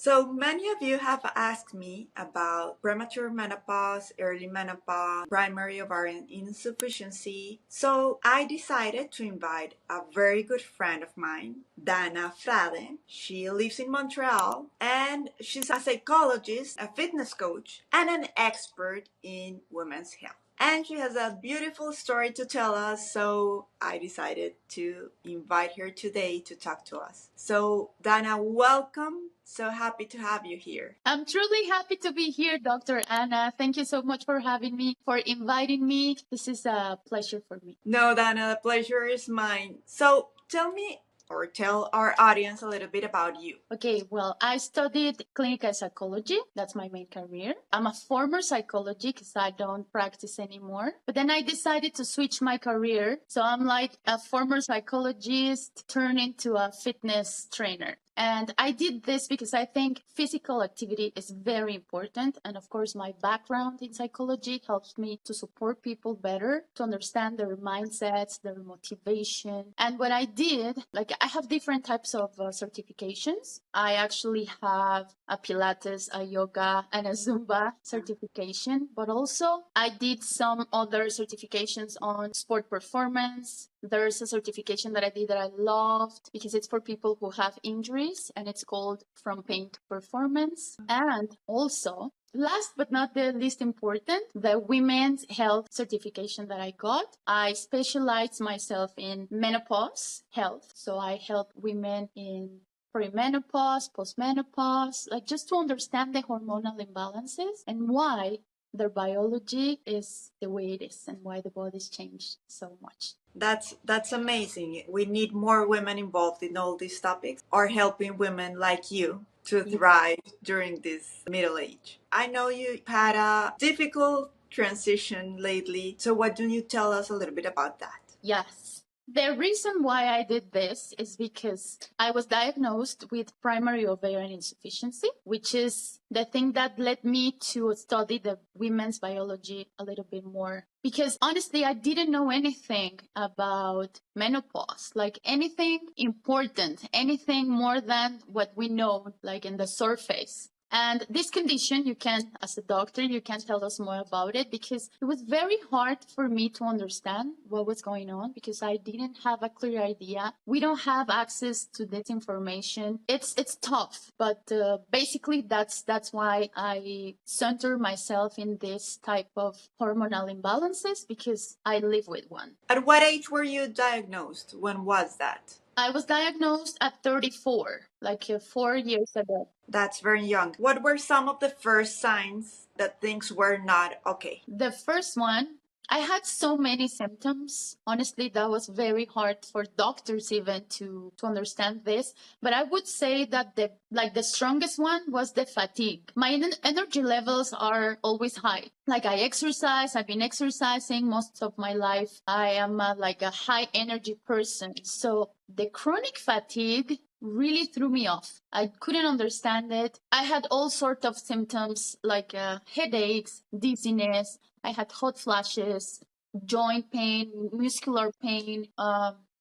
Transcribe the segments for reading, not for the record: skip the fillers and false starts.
So many of you have asked me about premature menopause, early menopause, primary ovarian insufficiency. So I decided to invite a very good friend of mine, Dana Frade. She lives in Montreal and she's a psychologist, a fitness coach, and an expert in women's health. And she has a beautiful story to tell us, so I decided to invite her today to talk to us. So, Dana, welcome. So happy to have you here. I'm truly happy to be here, Dr. Anna. Thank you so much for having me, for inviting me. This is a pleasure for me. No, Dana, the pleasure is mine. So, tell me or tell our audience a little bit about you. Okay, well, I studied clinical psychology. That's my main career. I'm a former psychologist because I don't practice anymore. But then I decided to switch my career. So I'm like a former psychologist turned into a fitness trainer. And I did this because I think physical activity is very important. And of course, my background in psychology helps me to support people better, to understand their mindsets, their motivation. And what I did, like I have different types of certifications. I actually have a Pilates, a yoga, and a Zumba certification, but also I did some other certifications on sport performance. There's a certification that I did that I loved because it's for people who have injuries and it's called From Pain to Performance. And also, last but not the least important, the women's health certification that I got. I specialize myself in menopause health. So I help women in perimenopause, postmenopause, like just to understand the hormonal imbalances and why their biology is the way it is and why the body's changed so much. That's amazing. We need more women involved in all these topics or helping women like you to thrive during this middle age. I know you had a difficult transition lately. So what do you tell us a little bit about that? Yes. The reason why I did this is because I was diagnosed with primary ovarian insufficiency, which is the thing that led me to study the women's biology a little bit more. Because honestly, I didn't know anything about menopause, like anything important, anything more than what we know, like in the surface. And this condition, you can, as a doctor, you can tell us more about it because it was very hard for me to understand what was going on because I didn't have a clear idea. We don't have access to this information. It's tough, but basically that's why I center myself in this type of hormonal imbalances because I live with one. At what age were you diagnosed? When was that? I was diagnosed at 34, like 4 years ago. That's very young. What were some of the first signs that things were not okay? The first one, I had so many symptoms. Honestly, that was very hard for doctors even to understand this. But I would say that the strongest one was the fatigue. My energy levels are always high. Like I exercise, I've been exercising most of my life. I am like a high energy person. So the chronic fatigue really threw me off. I couldn't understand it. I had all sorts of symptoms like headaches, dizziness. I had hot flashes, joint pain, muscular pain,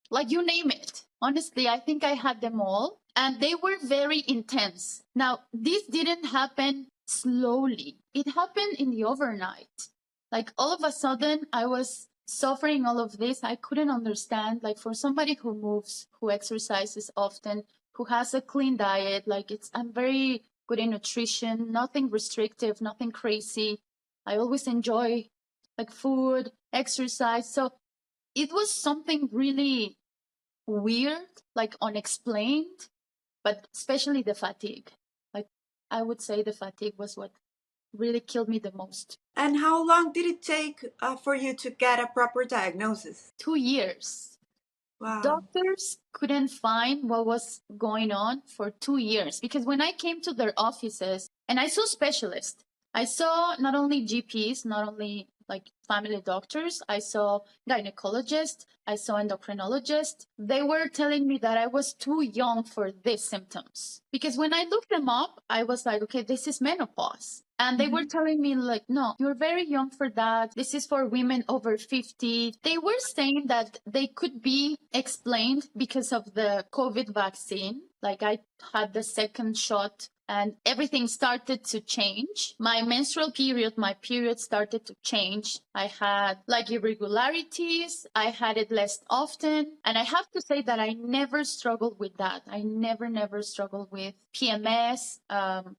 like you name it. Honestly, I think I had them all and they were very intense. Now, this didn't happen slowly. It happened in the overnight. Like all of a sudden, I was suffering all of this. I couldn't understand. Like for somebody who moves, who exercises often, who has a clean diet, I'm very good in nutrition, nothing restrictive, nothing crazy. I always enjoy like food, exercise. So it was something really weird, like unexplained, but especially the fatigue. Like I would say the fatigue was what really killed me the most. And how long did it take for you to get a proper diagnosis? 2 years. Wow. Doctors couldn't find what was going on for 2 years because when I came to their offices and I saw specialists, I saw not only GPs, not only like family doctors, I saw gynecologists, I saw endocrinologists. They were telling me that I was too young for these symptoms. Because when I looked them up, I was like, okay, this is menopause. And they were telling me like, no, you're very young for that. This is for women over 50. They were saying that they could be explained because of the COVID vaccine. Like I had the second shot and everything started to change. My menstrual period, my period started to change. I had like irregularities. I had it less often. And I have to say that I never struggled with that. I never struggled with PMS.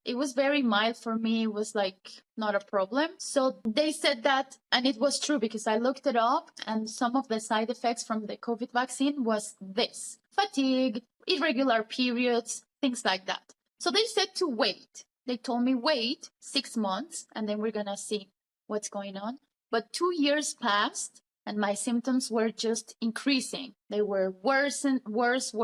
It was very mild for me. It was like not a problem. So they said that, and it was true because I looked it up, and some of the side effects from the COVID vaccine was this: fatigue, irregular periods, things like that. So they said to wait. They told me wait 6 months and then we're going to see what's going on. But 2 years passed and my symptoms were just increasing. They were worse and worse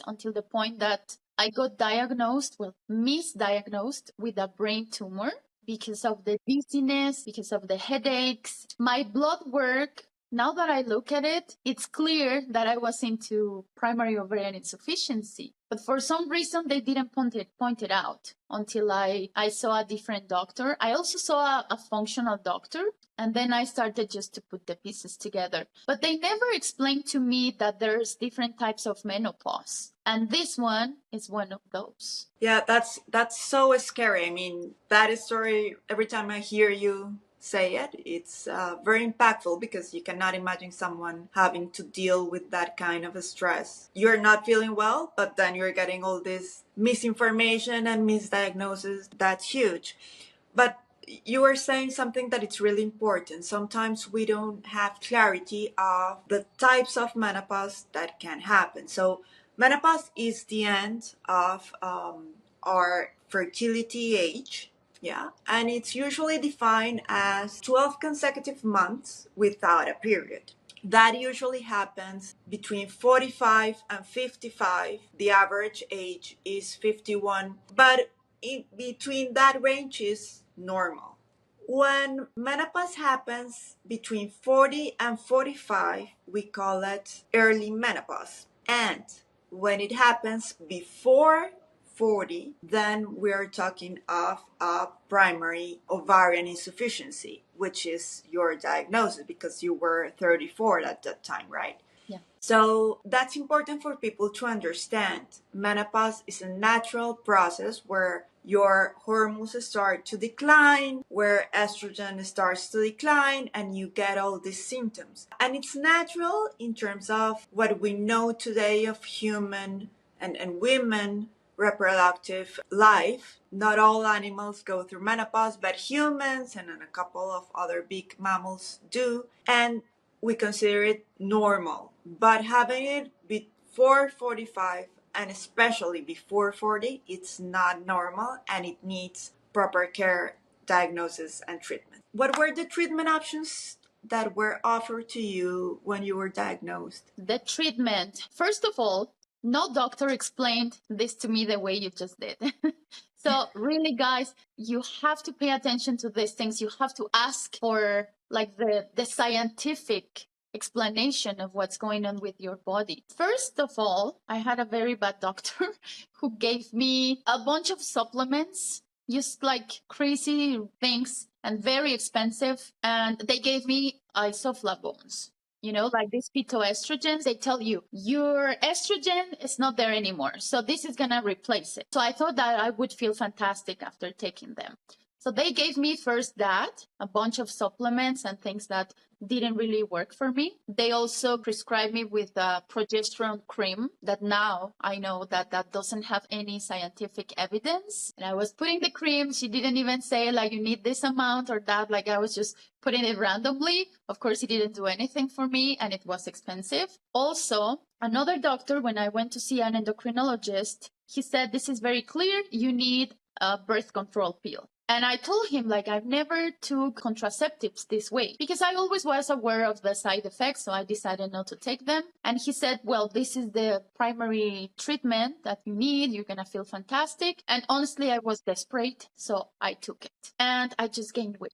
until the point that I got diagnosed, well, misdiagnosed with a brain tumor because of the dizziness, because of the headaches. My blood work, now that I look at it, it's clear that I was into primary ovarian insufficiency. But for some reason, they didn't point it out until I saw a different doctor. I also saw a functional doctor, and then I started just to put the pieces together. But they never explained to me that there's different types of menopause. And this one is one of those. Yeah, that's so scary. I mean, that story, every time I hear you say it, it's very impactful because you cannot imagine someone having to deal with that kind of a stress. You're not feeling well, but then you're getting all this misinformation and misdiagnosis. That's huge. But you were saying something that it's really important. Sometimes we don't have clarity of the types of menopause that can happen. So menopause is the end of our fertility age. Yeah, and it's usually defined as 12 consecutive months without a period. That usually happens between 45 and 55. The average age is 51, but in between that range is normal. When menopause happens between 40 and 45, we call it early menopause. And when it happens before 40, then we're talking of a primary ovarian insufficiency, which is your diagnosis because you were 34 at that time, right? Yeah. So that's important for people to understand. Menopause is a natural process where your hormones start to decline, where estrogen starts to decline, and you get all these symptoms. And it's natural in terms of what we know today of human and women reproductive life. Not all animals go through menopause, but humans and a couple of other big mammals do. And we consider it normal. But having it before 45 and especially before 40, it's not normal and it needs proper care, diagnosis, and treatment. What were the treatment options that were offered to you when you were diagnosed? The treatment, first of all, no doctor explained this to me the way you just did. So really, guys, you have to pay attention to these things. You have to ask for like the scientific explanation of what's going on with your body. First of all, I had a very bad doctor who gave me a bunch of supplements, just like crazy things and very expensive. And they gave me isoflavones. You know, like these phytoestrogens, they tell you your estrogen is not there anymore. So this is going to replace it. So I thought that I would feel fantastic after taking them. So they gave me first that, a bunch of supplements and things that didn't really work for me. They also prescribed me with a progesterone cream that now I know that that doesn't have any scientific evidence. And I was putting the cream. She didn't even say like you need this amount or that. Like I was just putting it randomly. Of course, it didn't do anything for me and it was expensive. Also, another doctor, when I went to see an endocrinologist, he said, this is very clear. You need a birth control pill. And I told him, like, I've never took contraceptives this way because I always was aware of the side effects. So I decided not to take them. And he said, well, this is the primary treatment that you need. You're going to feel fantastic. And honestly, I was desperate. So I took it and I just gained weight.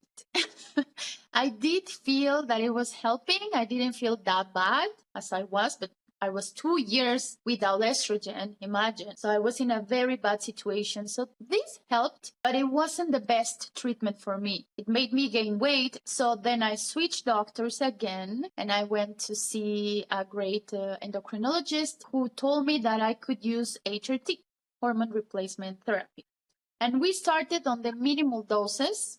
I did feel that it was helping. I didn't feel that bad as I was, but I was 2 years without estrogen, imagine. So I was in a very bad situation. So this helped, but it wasn't the best treatment for me. It made me gain weight. So then I switched doctors again, and I went to see a great endocrinologist who told me that I could use HRT, hormone replacement therapy. And we started on the minimal doses,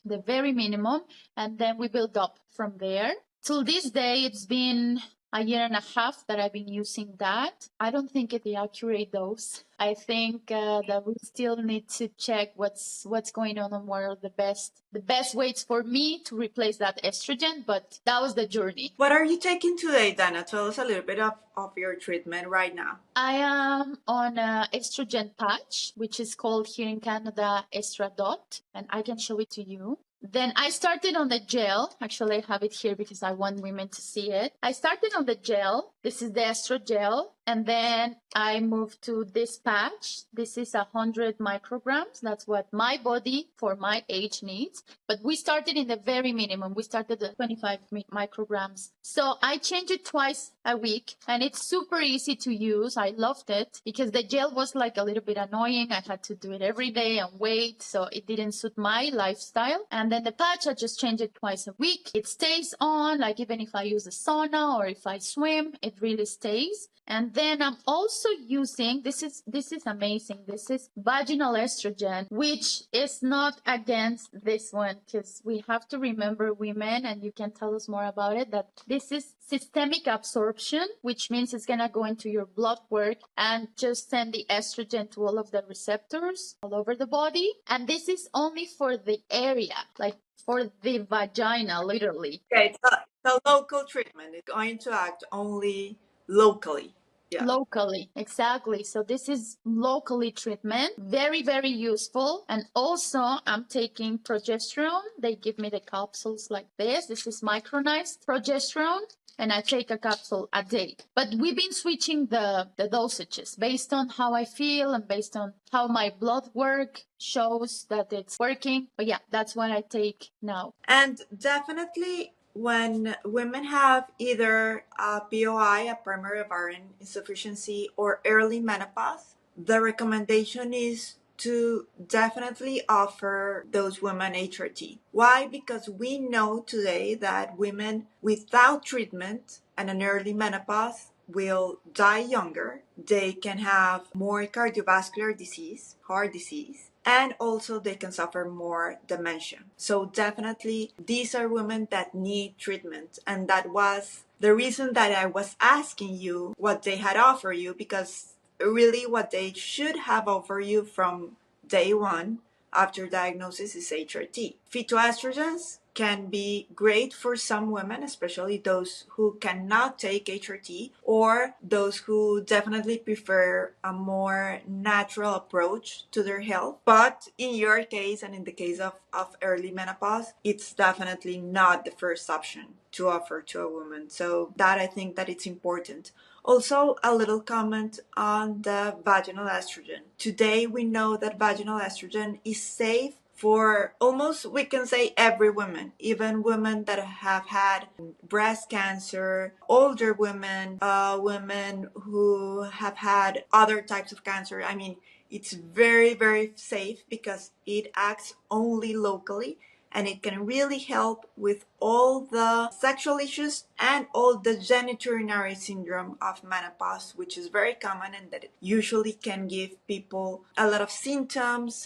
the very minimum, and then we build up from there. Till this day, it's been a year and a half that I've been using that. I don't think it's the accurate dose. I think that we still need to check what's going on and what are the best ways for me to replace that estrogen. But that was the journey. What are you taking today, Dana? Tell us a little bit of your treatment right now. I am on an estrogen patch, which is called here in Canada Estradot, and I can show it to you. Then I started on the gel. Actually, I have it here because I want women to see it. I started on the gel. This is the estrogel. And then I moved to this patch. This is 100 micrograms. That's what my body for my age needs. But we started in the very minimum. We started at 25 micrograms. So I change it twice a week, and it's super easy to use. I loved it because the gel was like a little bit annoying. I had to do it every day and wait. So it didn't suit my lifestyle. And then the patch, I just change it twice a week. It stays on, like even if I use a sauna or if I swim, it really stays. And then I'm also using, this is amazing. This is vaginal estrogen, which is not against this one, because we have to remember, women, and you can tell us more about it, that this is systemic absorption, which means it's going to go into your blood work and just send the estrogen to all of the receptors all over the body. And this is only for the area, like for the vagina, literally. Okay, it's a local treatment. It's going to act only locally. Yeah. Locally, exactly. So this is locally treatment, very, very useful. And also I'm taking progesterone. They give me the capsules like this. This is micronized progesterone, and I take a capsule a day. But we've been switching the dosages based on how I feel and based on how my blood work shows that it's working. But yeah, that's what I take now. And definitely when women have either a POI, a primary ovarian insufficiency, or early menopause, the recommendation is to definitely offer those women HRT. Why? Because we know today that women without treatment and an early menopause will die younger. They can have more cardiovascular disease, heart disease, and also they can suffer more dementia. So definitely these are women that need treatment, and that was the reason that I was asking you what they had offered you, because really what they should have offered you from day one after diagnosis is HRT. Phytoestrogens can be great for some women, especially those who cannot take HRT or those who definitely prefer a more natural approach to their health. But in your case and in the case of early menopause, it's definitely not the first option to offer to a woman. So that, I think that it's important. Also, a little comment on the vaginal estrogen. Today, we know that vaginal estrogen is safe for almost, we can say, every woman, even women that have had breast cancer, older women, women who have had other types of cancer. I mean, it's very, very safe because it acts only locally, and it can really help with all the sexual issues and all the genitourinary syndrome of menopause, which is very common and that it usually can give people a lot of symptoms,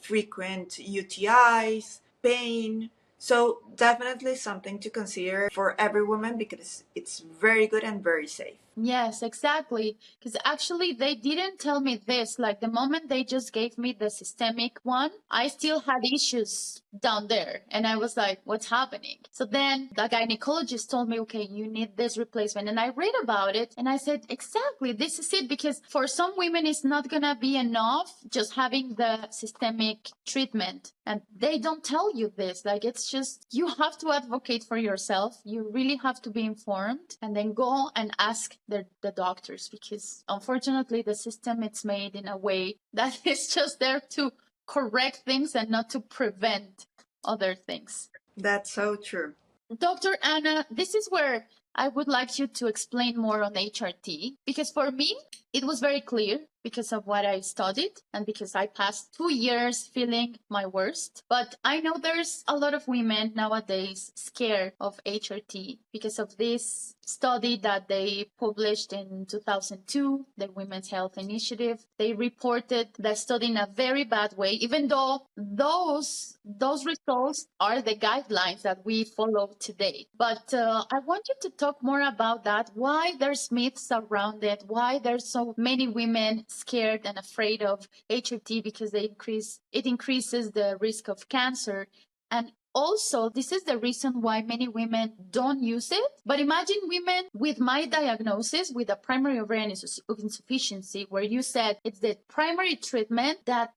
frequent UTIs, pain. So definitely something to consider for every woman because it's very good and very safe. Yes, exactly. Because actually, they didn't tell me this. Like the moment they just gave me the systemic one, I still had issues down there. And I was like, what's happening? So then the gynecologist told me, okay, you need this replacement. And I read about it and I said, exactly, this is it. Because for some women, it's not going to be enough just having the systemic treatment. And they don't tell you this. Like, it's just, you have to advocate for yourself. You really have to be informed and then go and ask the doctors, because unfortunately the system it's made in a way that is just there to correct things and not to prevent other things. That's so true. Dr. Anna, this is where I would like you to explain more on HRT because for me, it was very clear because of what I studied and because I passed 2 years feeling my worst. But I know there's a lot of women nowadays scared of HRT because of this study that they published in 2002, the Women's Health Initiative. They reported the study in a very bad way, even though those results are the guidelines that we follow today. But I want you to talk more about that. Why there's myths around it? Why there's so many women scared and afraid of HRT because it increases the risk of cancer. And also, this is the reason why many women don't use it. But imagine women with my diagnosis with a primary ovarian insufficiency, where you said it's the primary treatment that,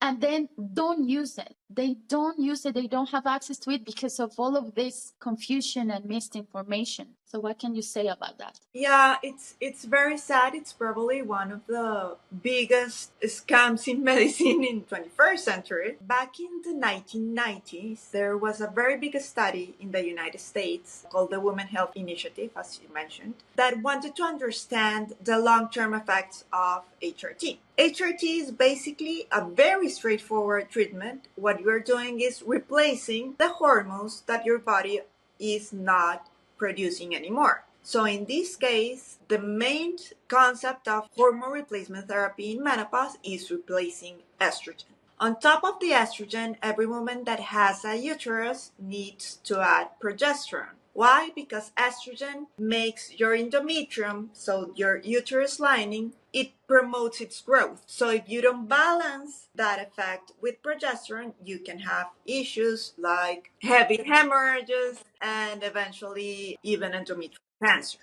and then don't use it. They don't use it. They don't have access to it because of all of this confusion and misinformation. So what can you say about that? Yeah, it's very sad. It's probably one of the biggest scams in medicine in 21st century. Back in the 1990s, there was a very big study in the United States called the Women's Health Initiative, as you mentioned, that wanted to understand the long-term effects of HRT. HRT is basically a very straightforward treatment. What you're doing is replacing the hormones that your body is not producing anymore. So in this case, the main concept of hormone replacement therapy in menopause is replacing estrogen. On top of the estrogen, every woman that has a uterus needs to add progesterone. Why? Because estrogen makes your endometrium, so your uterus lining, it promotes its growth. So if you don't balance that effect with progesterone, you can have issues like heavy hemorrhages and eventually even endometrial cancer.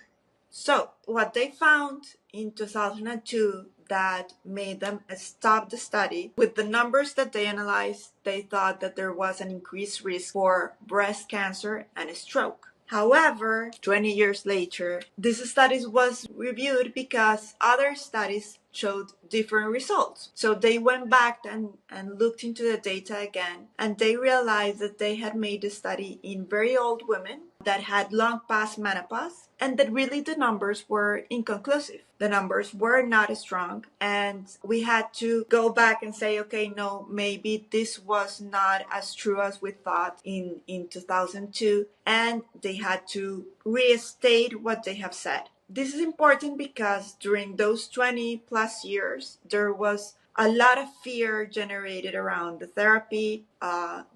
So what they found in 2002 that made them stop the study, with the numbers that they analyzed, they thought that there was an increased risk for breast cancer and stroke. However, 20 years later, this study was reviewed because other studies showed different results. So they went back and looked into the data again, and they realized that they had made a study in very old women that had long past menopause, and that really the numbers were inconclusive. The numbers were not strong, and we had to go back and say, okay, no, maybe this was not as true as we thought in 2002, and they had to restate what they have said. This is important because during those 20 plus years, there was a lot of fear generated around the therapy.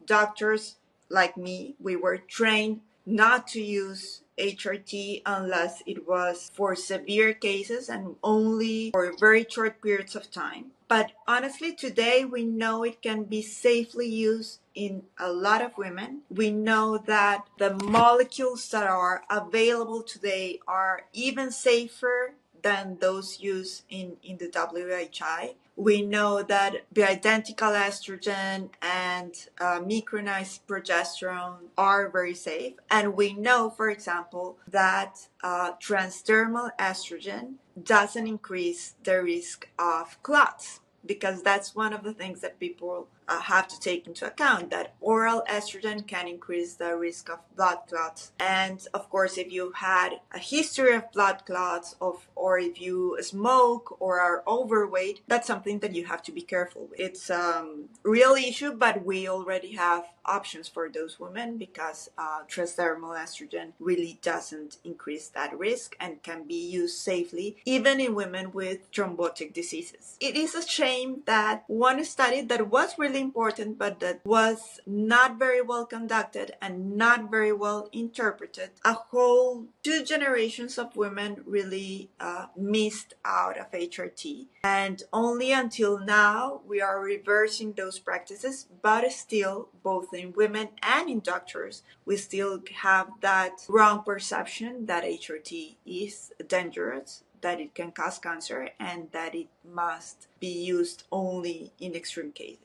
Doctors like me, we were trained not to use HRT unless it was for severe cases and only for very short periods of time. But honestly, today we know it can be safely used in a lot of women. We know that the molecules that are available today are even safer than those used in the WHI. We know that the identical estrogen and micronized progesterone are very safe. And we know, for example, that transdermal estrogen doesn't increase the risk of clots, because that's one of the things that people have to take into account, that oral estrogen can increase the risk of blood clots. And of course, if you had a history of blood clots or if you smoke or are overweight, that's something that you have to be careful with. It's a real issue, but we already have options for those women because transdermal estrogen really doesn't increase that risk and can be used safely even in women with thrombotic diseases. It is a shame that one study that was really important but that was not very well conducted and not very well interpreted, a whole 2 generations of women really missed out of HRT. And only until now we are reversing those practices, but still, both in women and in doctors, we still have that wrong perception that HRT is dangerous, that it can cause cancer, and that it must be used only in extreme cases.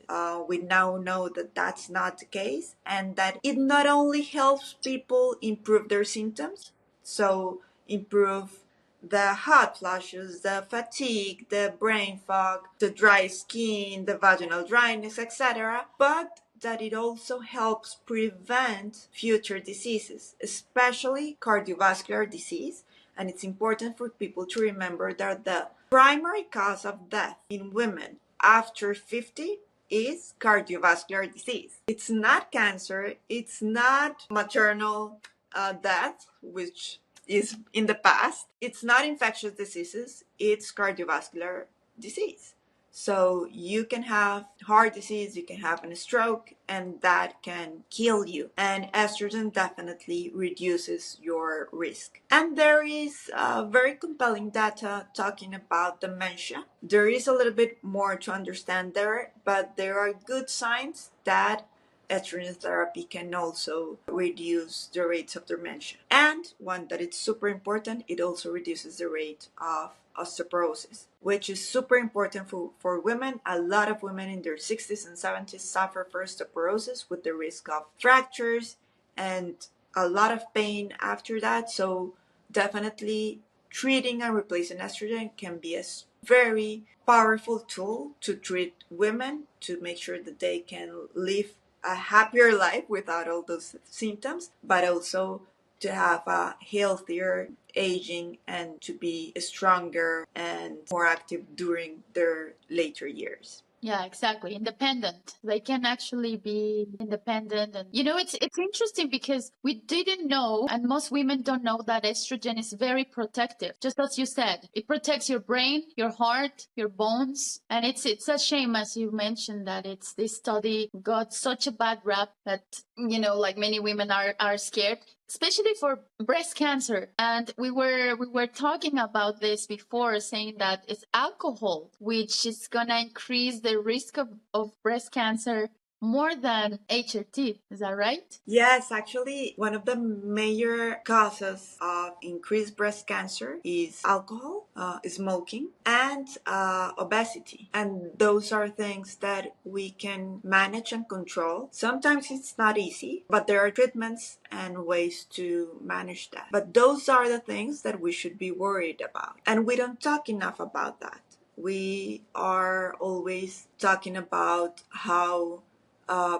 We now know that that's not the case, and that it not only helps people improve their symptoms, so improve the hot flashes, the fatigue, the brain fog, the dry skin, the vaginal dryness, etc. But that it also helps prevent future diseases, especially cardiovascular disease. And it's important for people to remember that the primary cause of death in women after 50 is cardiovascular disease. It's not cancer, it's not maternal death, which is in the past. It's not infectious diseases, it's cardiovascular disease. So you can have heart disease, you can have a stroke, and that can kill you. And estrogen definitely reduces your risk. And there is very compelling data talking about dementia. There is a little bit more to understand there, but there are good signs that estrogen therapy can also reduce the rates of dementia. And one that is super important, it also reduces the rate of osteoporosis, which is super important for women. A lot of women in their 60s and 70s suffer from osteoporosis with the risk of fractures and a lot of pain after that. So definitely treating and replacing estrogen can be a very powerful tool to treat women to make sure that they can live a happier life without all those symptoms, but also to have a healthier aging and to be stronger and more active during their later years. Yeah, exactly. Independent. They can actually be independent. And it's interesting because we didn't know, and most women don't know, that estrogen is very protective. Just as you said, it protects your brain, your heart, your bones. And it's a shame, as you mentioned, that this study got such a bad rap that, like many women are scared, especially for breast cancer. And we were talking about this before, saying that it's alcohol which is gonna increase the risk of breast cancer more than HRT. Is that right? Yes, actually, one of the major causes of increased breast cancer is alcohol, smoking, and obesity. And those are things that we can manage and control. Sometimes it's not easy, but there are treatments and ways to manage that. But those are the things that we should be worried about. And we don't talk enough about that. We are always talking about how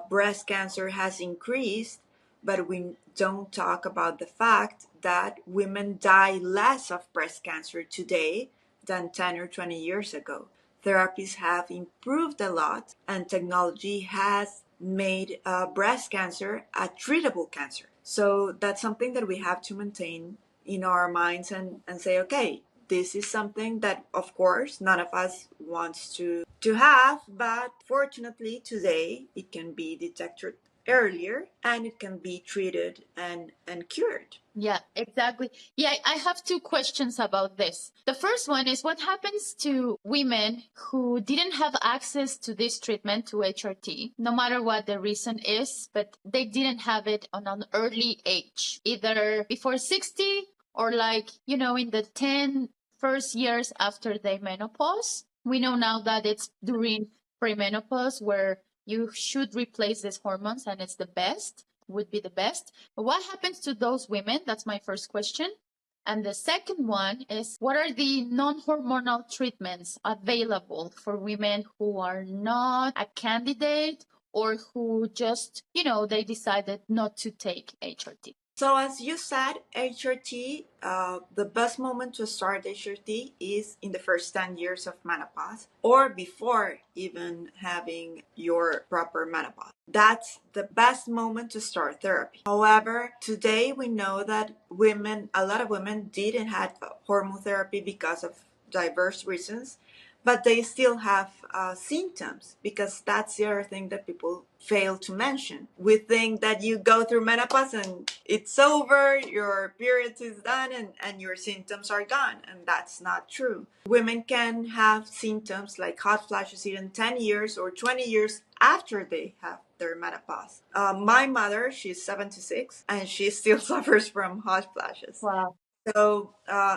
breast cancer has increased, but we don't talk about the fact that women die less of breast cancer today than 10 or 20 years ago. Therapies have improved a lot, and technology has made breast cancer a treatable cancer. So that's something that we have to maintain in our minds and say, okay, this is something that, of course, none of us wants to have, but fortunately today it can be detected earlier and it can be treated and cured. Yeah, exactly. Yeah, I have two questions about this. The first one is, what happens to women who didn't have access to this treatment, to HRT, no matter what the reason is, but they didn't have it on an early age, either before 60 or in the 10 first years after their menopause? We know now that it's during perimenopause where you should replace these hormones, and it's the best, would be the best. But what happens to those women? That's my first question. And the second one is, what are the non-hormonal treatments available for women who are not a candidate or who just, they decided not to take HRT? So as you said, HRT, the best moment to start HRT is in the first 10 years of menopause or before even having your proper menopause. That's the best moment to start therapy. However, today we know that a lot of women didn't have hormone therapy because of diverse reasons, but they still have symptoms, because that's the other thing that people fail to mention. We think that you go through menopause and it's over, your period is done, and your symptoms are gone, and that's not true. Women can have symptoms like hot flashes even 10 years or 20 years after they have their menopause. My mother, she's 76, and she still suffers from hot flashes. Wow. So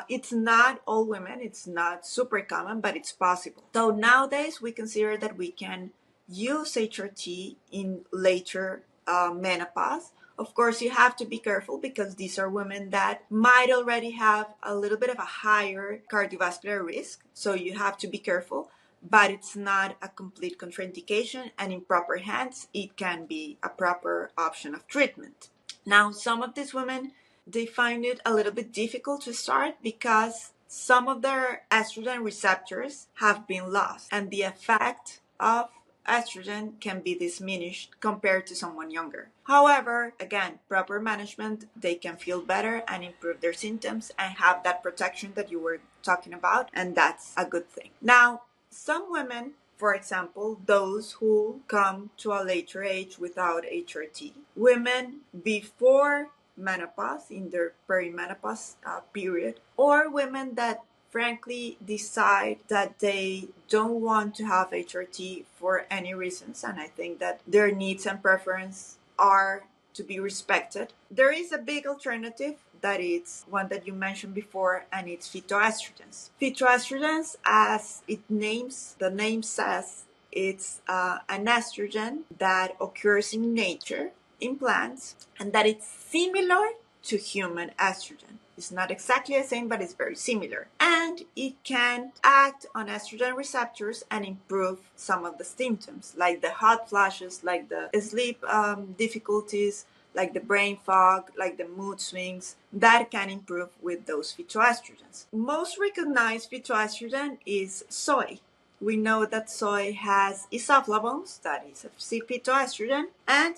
it's not all women, it's not super common, but it's possible. So nowadays we consider that we can use HRT in later menopause Of course, you have to be careful because these are women that might already have a little bit of a higher cardiovascular risk. So you have to be careful, but it's not a complete contraindication. And in proper hands, it can be a proper option of treatment. Now, some of these women, they find it a little bit difficult to start because some of their estrogen receptors have been lost, and the effect of estrogen can be diminished compared to someone younger. However, again, proper management, they can feel better and improve their symptoms and have that protection that you were talking about, and that's a good thing. Now, some women, for example, those who come to a later age without HRT, women before menopause, in their perimenopause period, or women that frankly decide that they don't want to have HRT for any reasons, and I think that their needs and preference are to be respected. There is a big alternative that it's one that you mentioned before, and it's phytoestrogens. Phytoestrogens, as the name says, it's an estrogen that occurs in nature, in plants, and that it's similar to human estrogen. It's not exactly the same, but it's very similar. And it can act on estrogen receptors and improve some of the symptoms, like the hot flashes, like the sleep difficulties, like the brain fog, like the mood swings, that can improve with those phytoestrogens. Most recognized phytoestrogen is soy. We know that soy has isoflavones, that is a phytoestrogen, and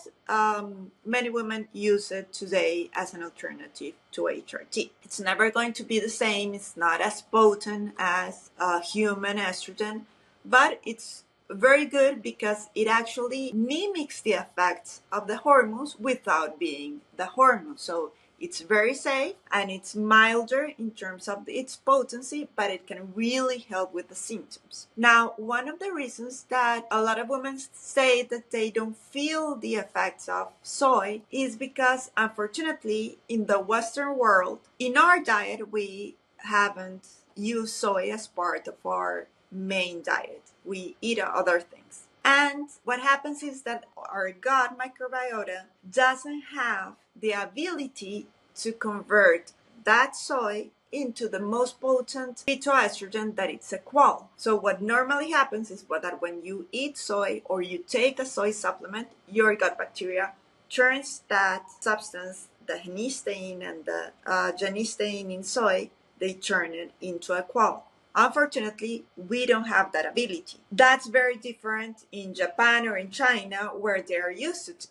many women use it today as an alternative to HRT. It's never going to be the same. It's not as potent as human estrogen, but it's very good because it actually mimics the effects of the hormones without being the hormone. So it's very safe and it's milder in terms of its potency, but it can really help with the symptoms. Now, one of the reasons that a lot of women say that they don't feel the effects of soy is because, unfortunately, in the Western world, in our diet, we haven't used soy as part of our main diet. We eat other things. And what happens is that our gut microbiota doesn't have the ability to convert that soy into the most potent phytoestrogen, that it's a qual. So what normally happens is that when you eat soy or you take a soy supplement, your gut bacteria turns that substance, the henistein and the genistein in soy, they turn it into a qual. Unfortunately, we don't have that ability. That's very different in Japan or in China, where they are used to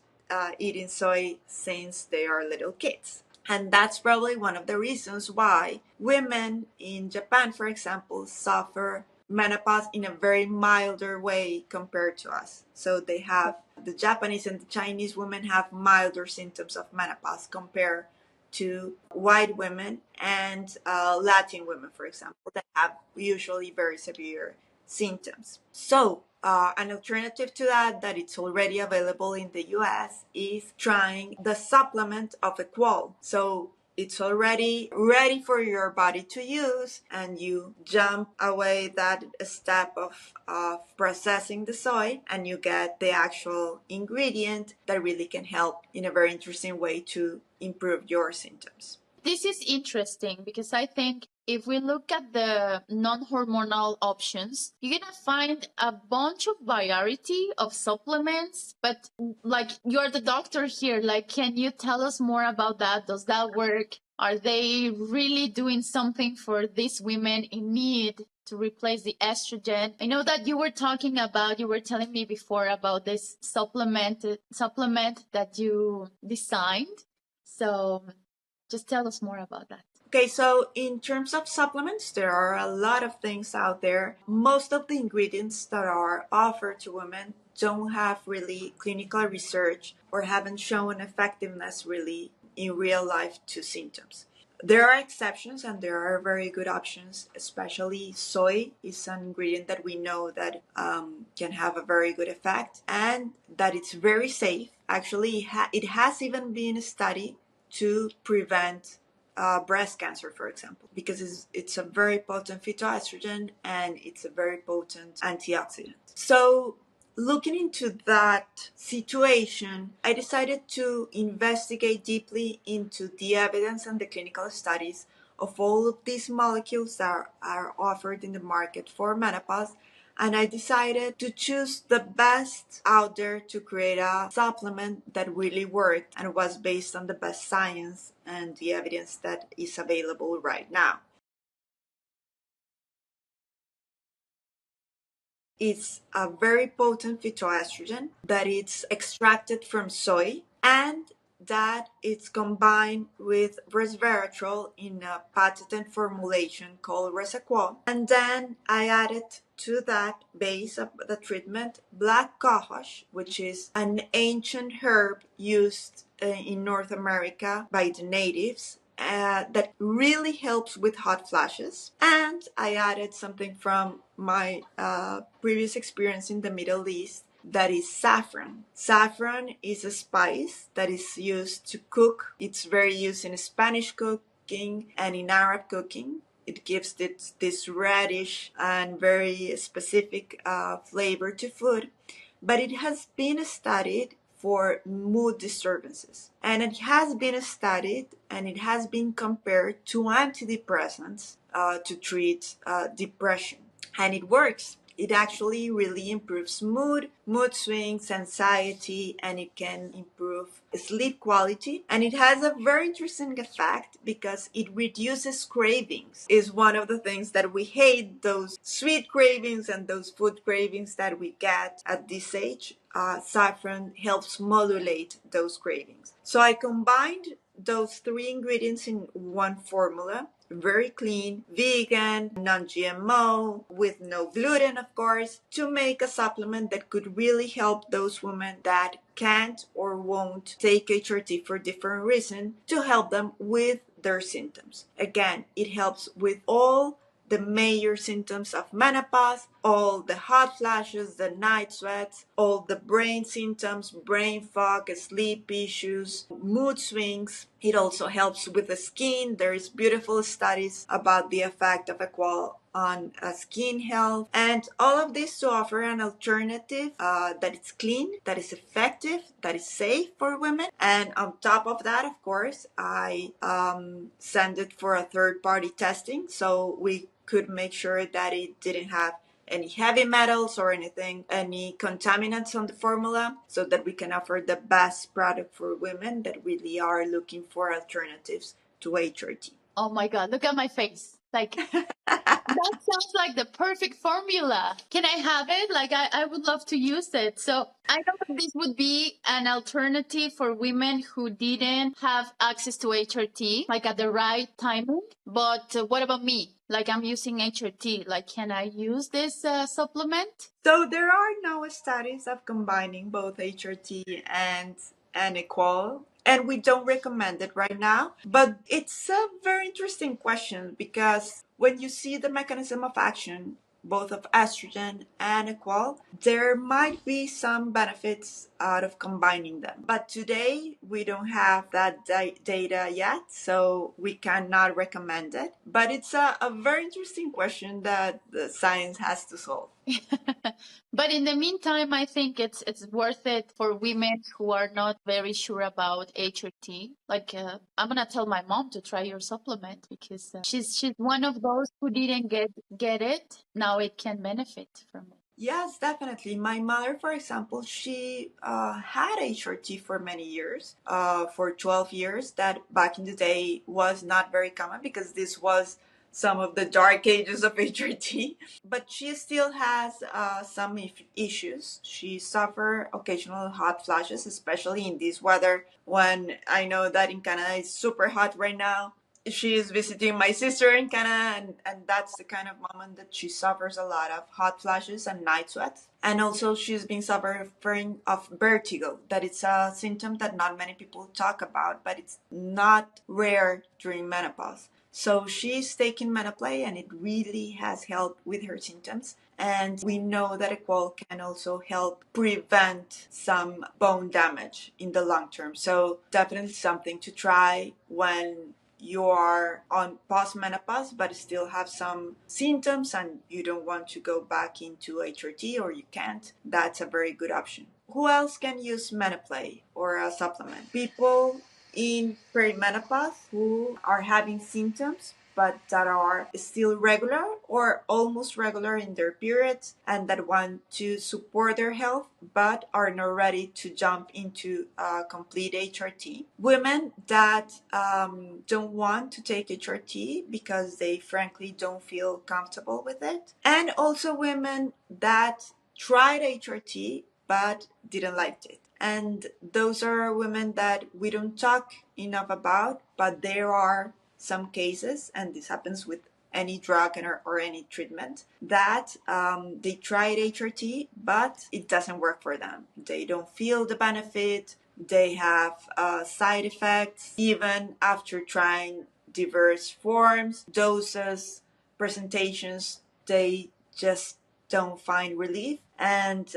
eating soy since they are little kids. And that's probably one of the reasons why women in Japan, for example, suffer menopause in a very milder way compared to us. So they have, the Japanese and the Chinese women have milder symptoms of menopause compared to white women and Latin women, for example, that have usually very severe symptoms. So an alternative to that it's already available in the US, is trying the supplement of a qual. So it's already ready for your body to use, and you jump away that step of processing the soy, and you get the actual ingredient that really can help in a very interesting way to improve your symptoms. This is interesting because I think if we look at the non-hormonal options, you're going to find a bunch of variety of supplements, but like, you're the doctor here, like, can you tell us more about that? Does that work? Are they really doing something for these women in need to replace the estrogen? I know that you were telling me before about this supplement that you designed. So just tell us more about that. Okay, so in terms of supplements, there are a lot of things out there. Most of the ingredients that are offered to women don't have really clinical research or haven't shown effectiveness really in real life to symptoms. There are exceptions and there are very good options, especially soy is an ingredient that we know that can have a very good effect and that it's very safe. Actually, it has even been studied to prevent breast cancer, for example, because it's a very potent phytoestrogen and it's a very potent antioxidant. So looking into that situation, I decided to investigate deeply into the evidence and the clinical studies of all of these molecules that are offered in the market for menopause. And I decided to choose the best out there to create a supplement that really worked and was based on the best science and the evidence that is available right now. It's a very potent phytoestrogen that it's extracted from soy and that it's combined with resveratrol in a patented formulation called Resequol. And then I added to that base of the treatment black cohosh, which is an ancient herb used in North America by the natives that really helps with hot flashes. And I added something from my previous experience in the Middle East that is saffron. Saffron is a spice that is used to cook. It's very used in Spanish cooking and in Arab cooking. It gives this reddish and very specific flavor to food. But it has been studied for mood disturbances. And it has been studied and it has been compared to antidepressants to treat depression. And it works. It actually really improves mood swings, anxiety, and it can improve sleep quality. And it has a very interesting effect because it reduces cravings. Is one of the things that we hate, those sweet cravings and those food cravings that we get at this age. Saffron helps modulate those cravings. So I combined those three ingredients in one formula, very clean, vegan, non-GMO, with no gluten, of course, to make a supplement that could really help those women that can't or won't take HRT for different reasons, to help them with their symptoms. Again, it helps with all the major symptoms of menopause, all the hot flashes, the night sweats, all the brain symptoms, brain fog, sleep issues, mood swings. It also helps with the skin. There is beautiful studies about the effect of Equal on skin health, and all of this to offer an alternative that is clean, that is effective, that is safe for women. And on top of that, of course, I send it for a third-party testing, so we could make sure that it didn't have any heavy metals or anything, any contaminants on the formula, so that we can offer the best product for women that really are looking for alternatives to HRT. Oh my God, look at my face. Like, that sounds like the perfect formula. Can I have it? Like, I would love to use it. So I know that this would be an alternative for women who didn't have access to HRT, like at the right timing. But what about me? Like, I'm using HRT. Like, can I use this supplement? So there are no studies of combining both HRT and Equal, and we don't recommend it right now. But it's a very interesting question because when you see the mechanism of action, both of estrogen and Equal, there might be some benefits out of combining them. But today we don't have that data yet, so we cannot recommend it. But it's a very interesting question that the science has to solve. But in the meantime, I think it's worth it for women who are not very sure about HRT. Like, I'm gonna tell my mom to try your supplement because she's one of those who didn't get it. Now it can benefit from it. Yes, definitely. My mother, for example, she had HRT for many years, for 12 years. That back in the day was not very common because this was some of the dark ages of HRT. But she still has some issues. She suffer occasional hot flashes, especially in this weather when I know that in Canada it's super hot right now. She is visiting my sister in Canada, and that's the kind of moment that she suffers a lot of hot flashes and night sweats. And also she's been suffering of vertigo. That it's a symptom that not many people talk about, but it's not rare during menopause. So she's taking Menoplay and it really has helped with her symptoms. And we know that Equal can also help prevent some bone damage in the long term. So definitely something to try when you are on postmenopause but still have some symptoms and you don't want to go back into HRT, or you can't, that's a very good option. Who else can use Menoplay or a supplement? People in perimenopause who are having symptoms but that are still regular or almost regular in their periods and that want to support their health but are not ready to jump into complete HRT. Women that don't want to take HRT because they frankly don't feel comfortable with it. And also women that tried HRT but didn't like it. And those are women that we don't talk enough about, but there are some cases, and this happens with any drug or any treatment, that they tried HRT, but it doesn't work for them. They don't feel the benefit. They have side effects, even after trying diverse forms, doses, presentations. They just don't find relief, and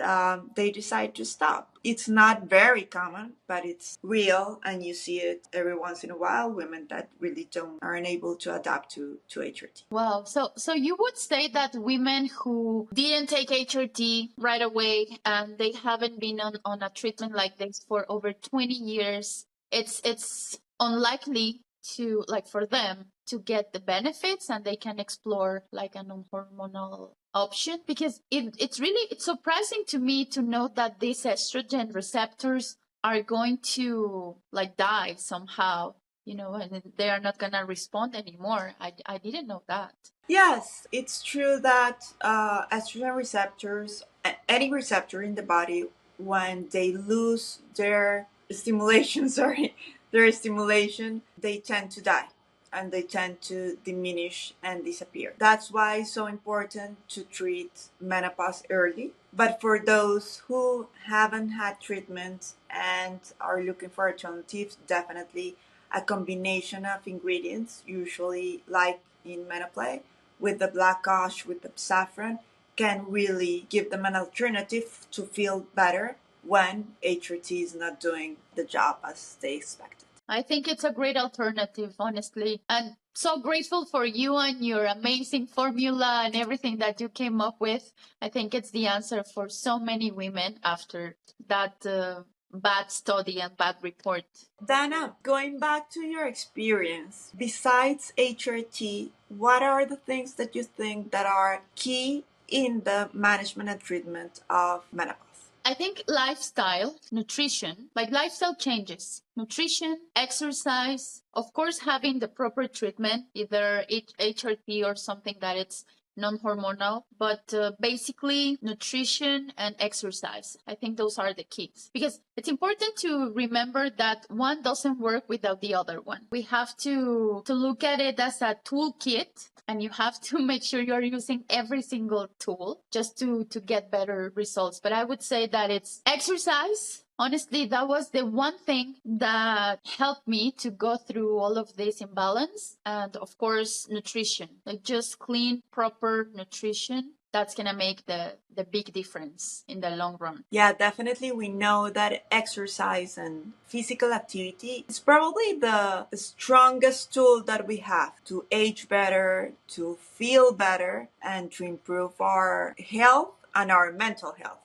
they decide to stop. It's not very common, but it's real, and you see it every once in a while. Women that really aren't able to adapt to HRT. Wow. So you would say that women who didn't take HRT right away and they haven't been on a treatment like this for over 20 years, it's unlikely to, like, for them to get the benefits, and they can explore like a non-hormonal option, because it's surprising to me to know that these estrogen receptors are going to like die somehow, and they are not going to respond anymore. I didn't know that. Yes, it's true that estrogen receptors, any receptor in the body, when they lose their stimulation, they tend to die and they tend to diminish and disappear. That's why it's so important to treat menopause early. But for those who haven't had treatment and are looking for alternatives, definitely a combination of ingredients, usually like in Menoplay, with the black ash, with the saffron, can really give them an alternative to feel better when HRT is not doing the job as they expected. I think it's a great alternative, honestly. And so grateful for you and your amazing formula and everything that you came up with. I think it's the answer for so many women after that bad study and bad report. Dana, going back to your experience, besides HRT, what are the things that you think that are key in the management and treatment of menopause? I think lifestyle, nutrition, like lifestyle changes, nutrition, exercise, of course, having the proper treatment, either HRT or something that it's non-hormonal, but basically nutrition and exercise. I think those are the keys, because it's important to remember that one doesn't work without the other one. We have to look at it as a toolkit, and you have to make sure you're using every single tool just to get better results. But I would say that it's exercise. Honestly, that was the one thing that helped me to go through all of this imbalance. And of course, nutrition, like just clean, proper nutrition. That's going to make the big difference in the long run. Yeah, definitely. We know that exercise and physical activity is probably the strongest tool that we have to age better, to feel better, and to improve our health and our mental health.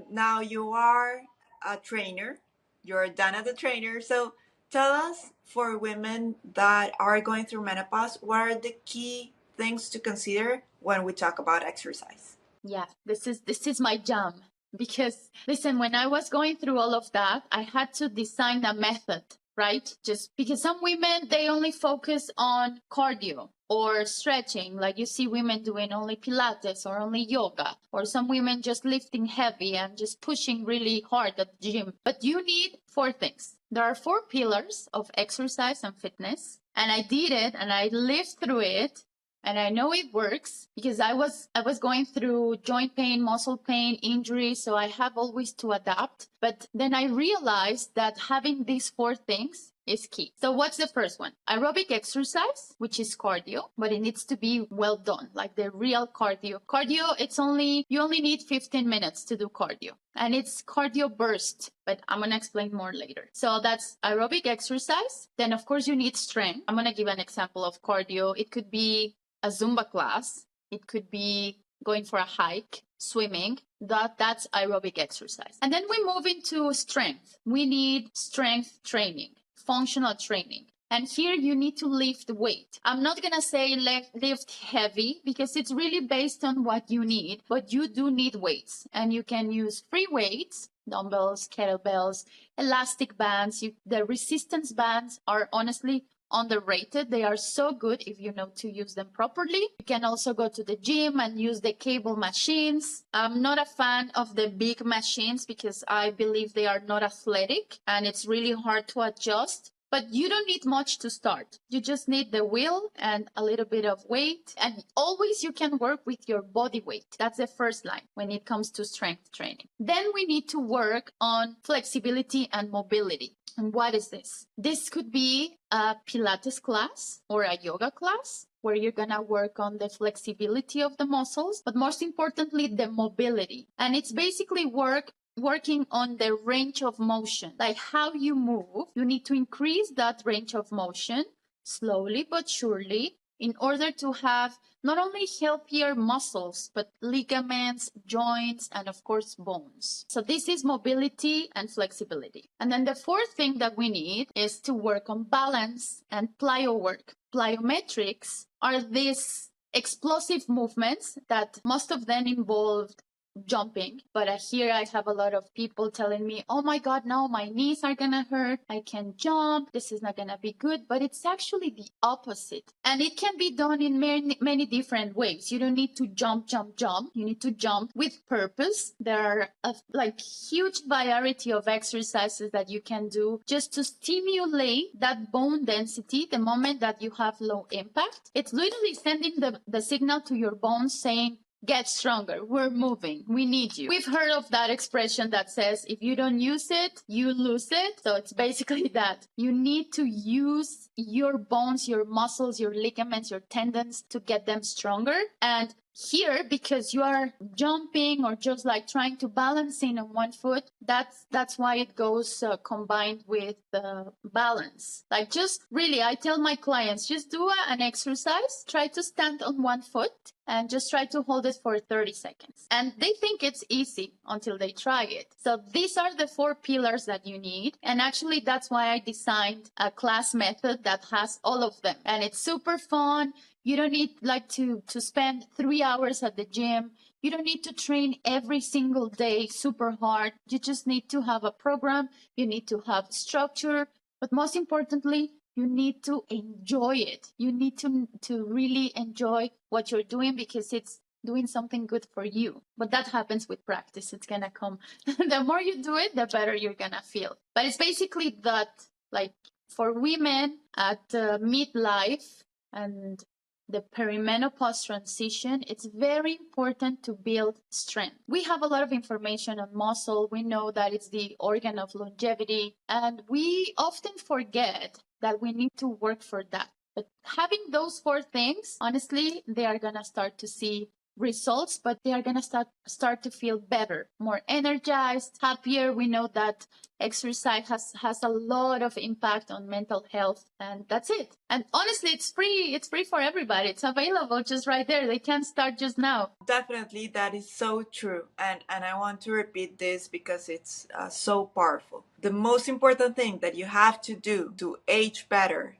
Now you are a trainer. You're Dana the trainer. So tell us, for women that are going through menopause, what are the key things to consider when we talk about exercise? Yeah, this is my jam, because listen, when I was going through all of that, I had to design a method, right? Just because some women, they only focus on cardio or stretching, like you see women doing only Pilates or only yoga, or some women just lifting heavy and just pushing really hard at the gym. But you need 4 things. There are 4 pillars of exercise and fitness, and I did it and I lived through it. And I know it works because I was going through joint pain, muscle pain, injury, so I have always to adapt. But then I realized that having these 4 things is key. So what's the first one? Aerobic exercise, which is cardio, but it needs to be well done, like the real cardio. Cardio, you only need 15 minutes to do cardio. And it's cardio burst, but I'm going to explain more later. So that's aerobic exercise. Then, of course, you need strength. I'm going to give an example of cardio. It could be a Zumba class. It could be going for a hike, swimming. That's aerobic exercise. And then we move into strength. We need strength training, functional training. And here you need to lift weight. I'm not going to say lift heavy because it's really based on what you need, but you do need weights. And you can use free weights, dumbbells, kettlebells, elastic bands. The resistance bands are honestly underrated. They are so good if you know to use them properly. You can also go to the gym and use the cable machines. I'm not a fan of the big machines because I believe they are not athletic and it's really hard to adjust. But you don't need much to start. You just need the will and a little bit of weight. And always you can work with your body weight. That's the first line when it comes to strength training. Then we need to work on flexibility and mobility. And what is this? This could be a Pilates class or a yoga class where you're going to work on the flexibility of the muscles, but most importantly, the mobility. And it's basically working on the range of motion, like how you move. You need to increase that range of motion slowly but surely in order to have not only healthier muscles, but ligaments, joints, and of course, bones. So this is mobility and flexibility. And then the fourth thing that we need is to work on balance and plyo work. Plyometrics are these explosive movements that most of them involve jumping, but here I have a lot of people telling me, oh my god, no, my knees are gonna hurt, I can't jump, this is not gonna be good. But it's actually the opposite, and it can be done in many different ways. You don't need to jump. You need to jump with purpose. There are a huge variety of exercises that you can do just to stimulate that bone density the moment that you have low impact. It's literally sending the signal to your bones saying, get stronger. We're moving. We need you. We've heard of that expression that says, if you don't use it, you lose it. So it's basically that. You need to use your bones, your muscles, your ligaments, your tendons to get them stronger. And here, because you are jumping or just like trying to balance in on one foot, that's why it goes combined with balance. Like just really, I tell my clients, just do an exercise, try to stand on one foot and just try to hold it for 30 seconds. And they think it's easy until they try it. So these are the 4 pillars that you need. And actually, that's why I designed a class method that has all of them. And it's super fun. You don't need to spend 3 hours at the gym. You don't need to train every single day super hard. You just need to have a program. You need to have structure. But most importantly, you need to enjoy it. You need to really enjoy what you're doing because it's doing something good for you. But that happens with practice. It's going to come. The more you do it, the better you're going to feel. But it's basically that, like for women at midlife and the perimenopause transition, it's very important to build strength. We have a lot of information on muscle. We know that it's the organ of longevity, and we often forget that we need to work for that. But having those 4 things, honestly, they are going to start to see results, but they are going to start to feel better, more energized, happier. We know that exercise has a lot of impact on mental health, and that's it. And honestly, it's free for everybody. It's available just right there. They can start just now. Definitely, that is so true, and I want to repeat this because it's so powerful. The most important thing that you have to do to age better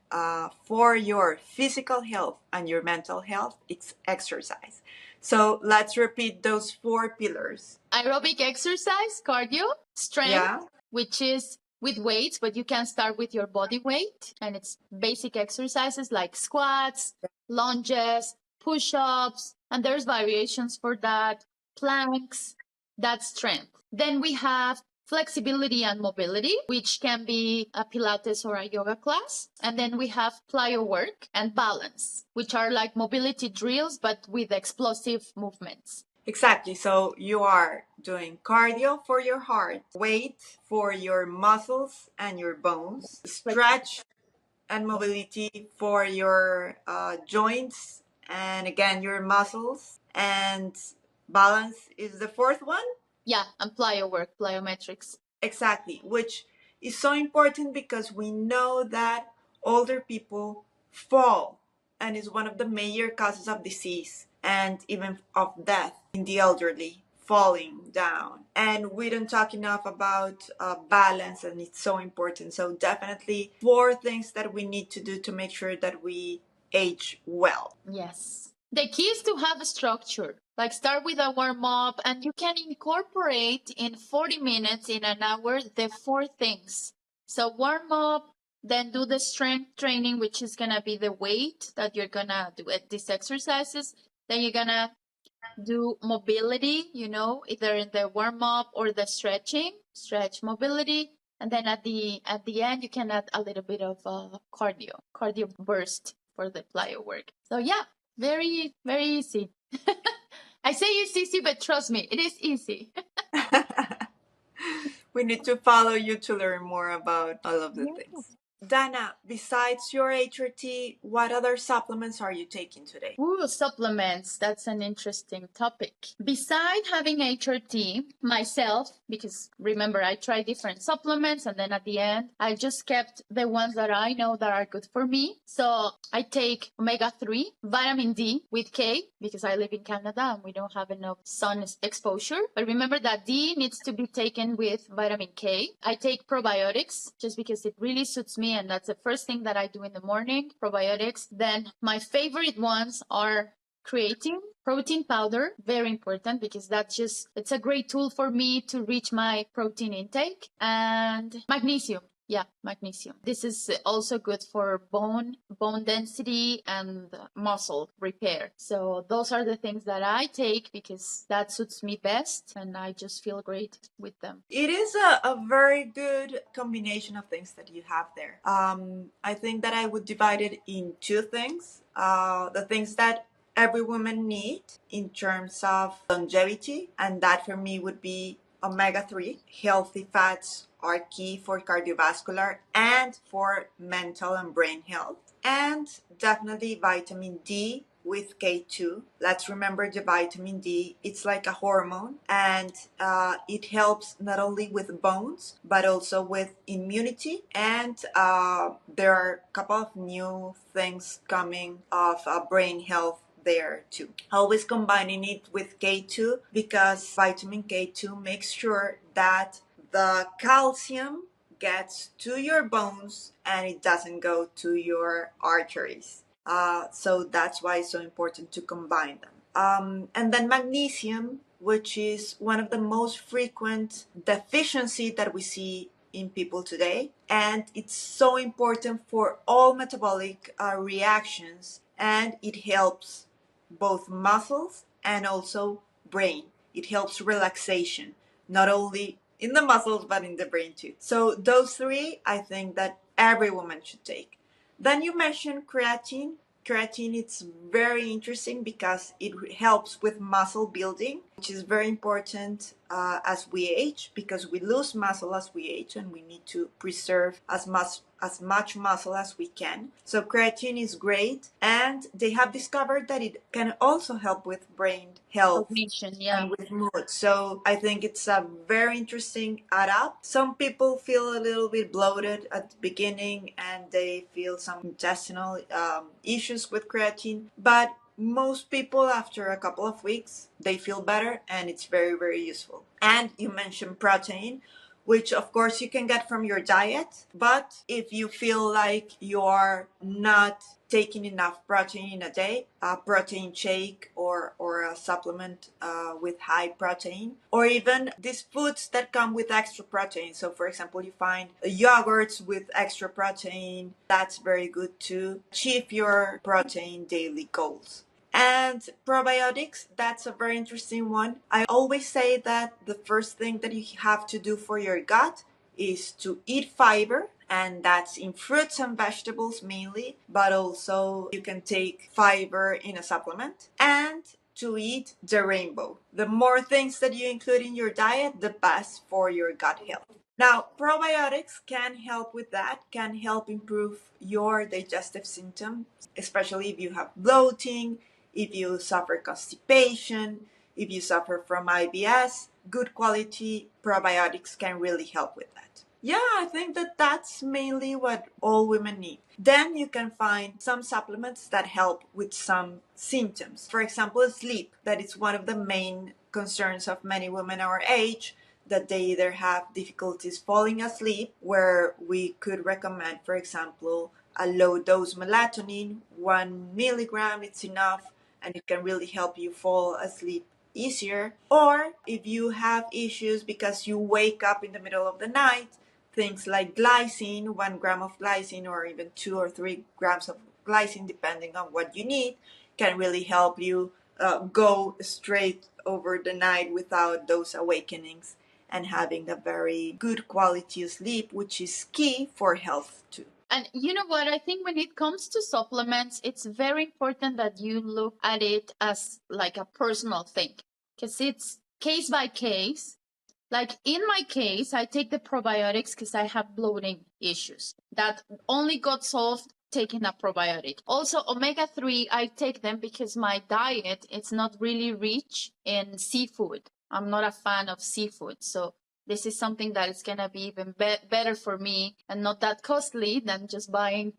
for your physical health and your mental health is exercise. So let's repeat those 4 pillars. Aerobic exercise, cardio, strength, which is with weights, but you can start with your body weight. And it's basic exercises like squats, lunges, push-ups, and there's variations for that, planks, that's strength. Then we have flexibility and mobility, which can be a Pilates or a yoga class. And then we have plyo work and balance, which are like mobility drills, but with explosive movements. Exactly. So you are doing cardio for your heart, weight for your muscles and your bones, stretch and mobility for your joints and again your muscles, and balance is the fourth one. Yeah, and plyo work, plyometrics. Exactly, which is so important because we know that older people fall and is one of the major causes of disease and even of death in the elderly, falling down. And we don't talk enough about balance, and it's so important. So definitely four things that we need to do to make sure that we age well. Yes. The key is to have a structure. Like start with a warm up, and you can incorporate in 40 minutes, in an hour, the four things. So warm up, then do the strength training, which is gonna be the weight that you're gonna do at these exercises. Then you're gonna do mobility, either in the warm up or the stretching, stretch mobility. And then at the end, you can add a little bit of cardio burst for the plyo work. So yeah, very, very easy. I say it's easy, but trust me, it is easy. We need to follow you to learn more about all of the things. Dana, besides your HRT, what other supplements are you taking today? Ooh, supplements. That's an interesting topic. Beside having HRT, myself, because remember, I tried different supplements and then at the end, I just kept the ones that I know that are good for me. So I take omega-3, vitamin D with K, because I live in Canada and we don't have enough sun exposure. But remember that D needs to be taken with vitamin K. I take probiotics just because it really suits me, and that's the first thing that I do in the morning, probiotics. Then my favorite ones are creatine, protein powder, very important because it's a great tool for me to reach my protein intake, and magnesium. Yeah, magnesium. This is also good for bone density and muscle repair. So those are the things that I take because that suits me best and I just feel great with them. It is a very good combination of things that you have there. I think that I would divide it in two things. The things that every woman needs in terms of longevity, and that for me would be omega-3. Healthy fats are key for cardiovascular and for mental and brain health. And definitely vitamin D with K2. Let's remember the vitamin D, it's like a hormone, and it helps not only with bones but also with immunity. And there are a couple of new things coming of brain health there too. Always combining it with K2 because vitamin K2 makes sure that the calcium gets to your bones and it doesn't go to your arteries. So that's why it's so important to combine them. And then magnesium, which is one of the most frequent deficiency that we see in people today, and it's so important for all metabolic reactions, and it helps both muscles and also brain. It helps relaxation, not only in the muscles but in the brain too. So those three I think that every woman should take. Then you mentioned creatine. Creatine, it's very interesting because it helps with muscle building, which is very important as we age, because we lose muscle as we age and we need to preserve as much muscle as we can. So creatine is great, and they have discovered that it can also help with brain health Cognition, yeah. and with mood. So I think it's a very interesting add up. Some people feel a little bit bloated at the beginning and they feel some intestinal issues with creatine, but most people after a couple of weeks they feel better, and it's very, very useful. And you mentioned protein, which of course you can get from your diet, but if you feel like you're not taking enough protein in a day, a protein shake or a supplement with high protein, or even these foods that come with extra protein. So for example, you find yogurts with extra protein, that's very good to achieve your protein daily goals. And probiotics, that's a very interesting one. I always say that the first thing that you have to do for your gut is to eat fiber, and that's in fruits and vegetables mainly, but also you can take fiber in a supplement, and to eat the rainbow. The more things that you include in your diet, the best for your gut health. Now, probiotics can help with that, can help improve your digestive symptoms, especially if you have bloating, if you suffer constipation, if you suffer from IBS. Good quality probiotics can really help with that. Yeah, I think that that's mainly what all women need. Then you can find some supplements that help with some symptoms. For example, sleep, that is one of the main concerns of many women our age, that they either have difficulties falling asleep, where we could recommend, for example, a low dose melatonin, 1 milligram, it's enough, and it can really help you fall asleep easier. Or if you have issues because you wake up in the middle of the night, things like glycine, 1 gram of glycine, or even 2 or 3 grams of glycine, depending on what you need, can really help you go straight over the night without those awakenings and having a very good quality of sleep, which is key for health too. And you know what? I think when it comes to supplements, it's very important that you look at it as like a personal thing, because it's case by case. Like in my case, I take the probiotics because I have bloating issues that only got solved taking a probiotic. Also, omega-3, I take them because my diet it's not really rich in seafood. I'm not a fan of seafood, so this is something that is going to be even better for me and not that costly than just buying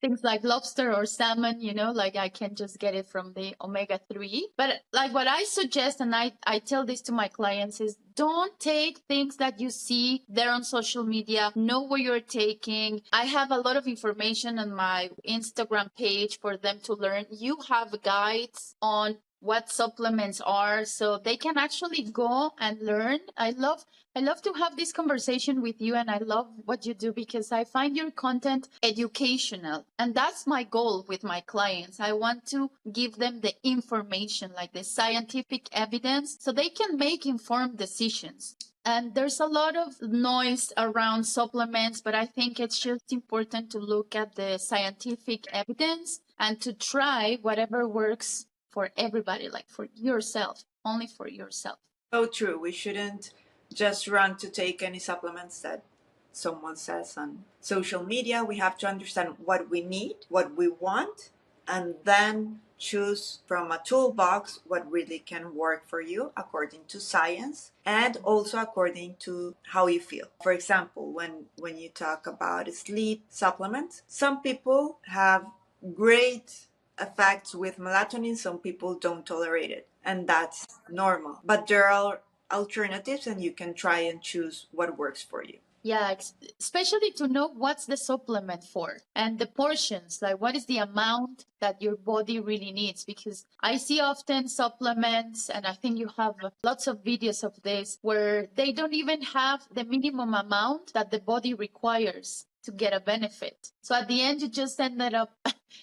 things like lobster or salmon, like I can just get it from the omega-3. But like what I suggest, and I tell this to my clients, is don't take things that you see there on social media. Know what you're taking. I have a lot of information on my Instagram page for them to learn. You have guides on what supplements are, so they can actually go and learn. I love to have this conversation with you, and I love what you do because I find your content educational, and that's my goal with my clients. I want to give them the information, like the scientific evidence, so they can make informed decisions. And there's a lot of noise around supplements, but I think it's just important to look at the scientific evidence and to try whatever works for everybody, like for yourself, only for yourself. So true. We shouldn't just run to take any supplements that someone says on social media. We have to understand what we need, what we want, and then choose from a toolbox what really can work for you according to science and also according to how you feel. For example, when you talk about sleep supplements, some people have great effects with melatonin, some people don't tolerate it, and that's normal. But there are alternatives, and you can try and choose what works for you. Yeah, especially to know what's the supplement for and the portions, like what is the amount that your body really needs. Because I see often supplements, and I think you have lots of videos of this, where they don't even have the minimum amount that the body requires to get a benefit. So at the end, you just ended up,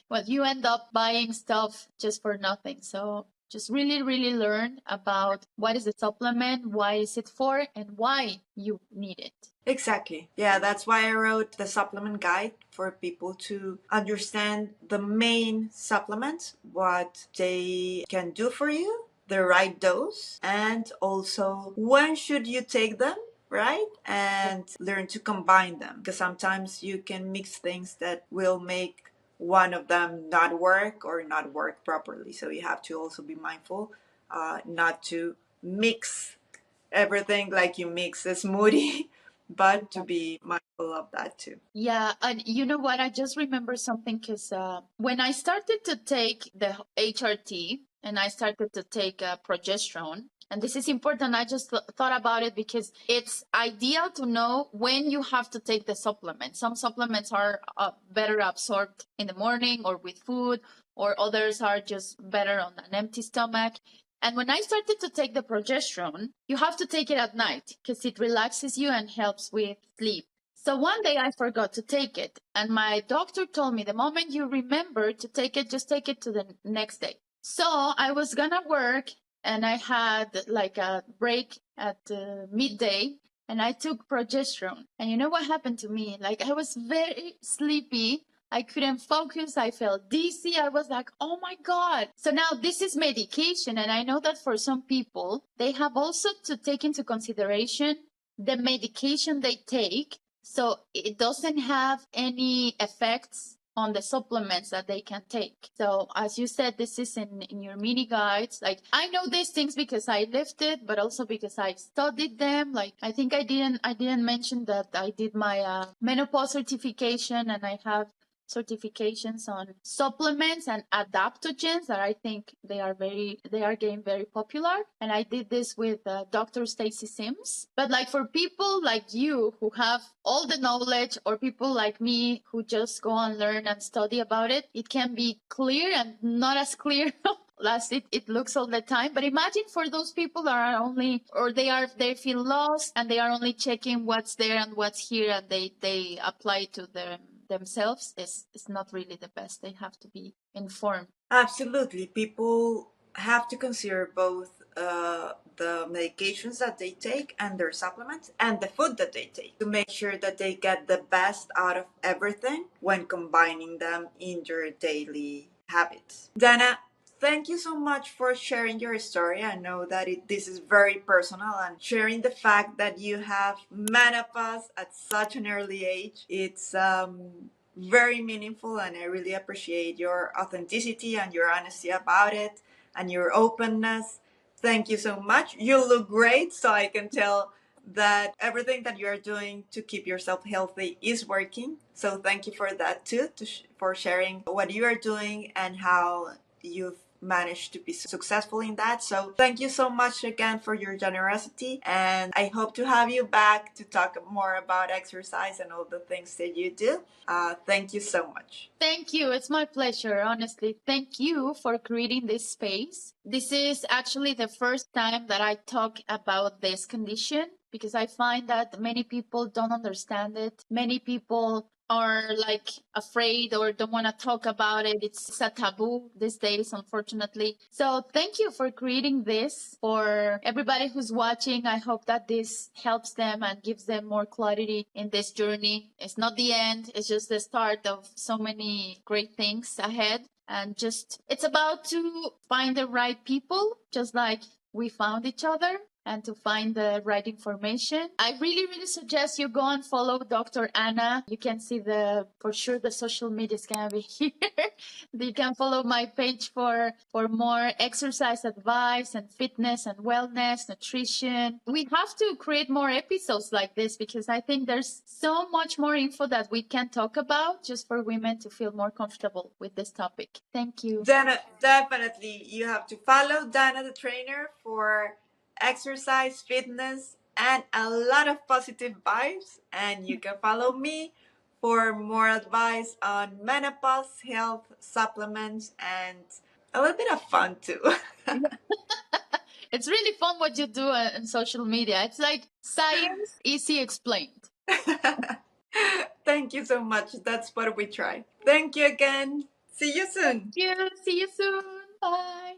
well, you end up buying stuff just for nothing. So just really, really learn about what is the supplement, why is it for, and why you need it. Exactly. Yeah, that's why I wrote the supplement guide for people to understand the main supplements, what they can do for you, the right dose, and also when should you take them, right? And learn to combine them, because sometimes you can mix things that will make one of them not work or not work properly. So you have to also be mindful not to mix everything like you mix a smoothie, but to be mindful of that too. Yeah, and you know what? I just remember something because when I started to take the HRT and I started to take progesterone, and this is important, I just thought about it because it's ideal to know when you have to take the supplement. Some supplements are better absorbed in the morning or with food, or others are just better on an empty stomach. And when I started to take the progesterone, you have to take it at night because it relaxes you and helps with sleep. So one day I forgot to take it, and my doctor told me the moment you remember to take it, just take it to the next day. So I was gonna work, and I had like a break at midday, and I took progesterone. And you know what happened to me? Like I was very sleepy I couldn't focus. I felt dizzy. I was like, oh my God. So now this is medication. And I know that for some people, they have also to take into consideration the medication they take. So it doesn't have any effects on the supplements that they can take. So as you said, this is in your mini guides. Like I know these things because I lived it, but also because I studied them. Like I think I didn't mention that I did my menopause certification, and I have certifications on supplements and adaptogens that I think they are getting very popular. And I did this with Dr. Stacy Sims. But like for people like you who have all the knowledge, or people like me who just go and learn and study about it, it can be clear and not as clear as it looks all the time. But imagine for those people that are only, or they feel lost and they are only checking what's there and what's here, and they apply to themselves, is not really the best. They have to be informed. Absolutely. People have to consider both the medications that they take and their supplements and the food that they take to make sure that they get the best out of everything when combining them in their daily habits. Dana, thank you so much for sharing your story. I know that this is very personal, and sharing the fact that you have menopause at such an early age. It's very meaningful, and I really appreciate your authenticity and your honesty about it and your openness. Thank you so much. You look great, so I can tell that everything that you're doing to keep yourself healthy is working. So thank you for that too, for sharing what you are doing and how you've managed to be successful in that. So thank you so much again for your generosity, and I hope to have you back to talk more about exercise and all the things that you do. Thank you so much. Thank you. It's my pleasure, honestly. Thank you for creating this space. This is actually the first time that I talk about this condition, because I find that many people don't understand it. Many people are like afraid or don't want to talk about it. It's a taboo these days, unfortunately. So thank you for creating this for everybody who's watching. I hope that this helps them and gives them more clarity in this journey. It's not the end. It's just the start of so many great things ahead. And just, it's about to find the right people, just like we found each other, and to find the right information. I really, really suggest you go and follow Dr. Anna. You can see for sure the social media is going to be here. You can follow my page for more exercise advice and fitness and wellness, nutrition. We have to create more episodes like this, because I think there's so much more info that we can talk about, just for women to feel more comfortable with this topic. Thank you. Dana, definitely you have to follow Dana the trainer for exercise, fitness, and a lot of positive vibes. And you can follow me for more advice on menopause, health, supplements, and a little bit of fun too. It's really fun what you do on social media. It's like science easy explained. Thank you so much. That's what we try. Thank you again. See you soon. Thank you. See you soon. Bye.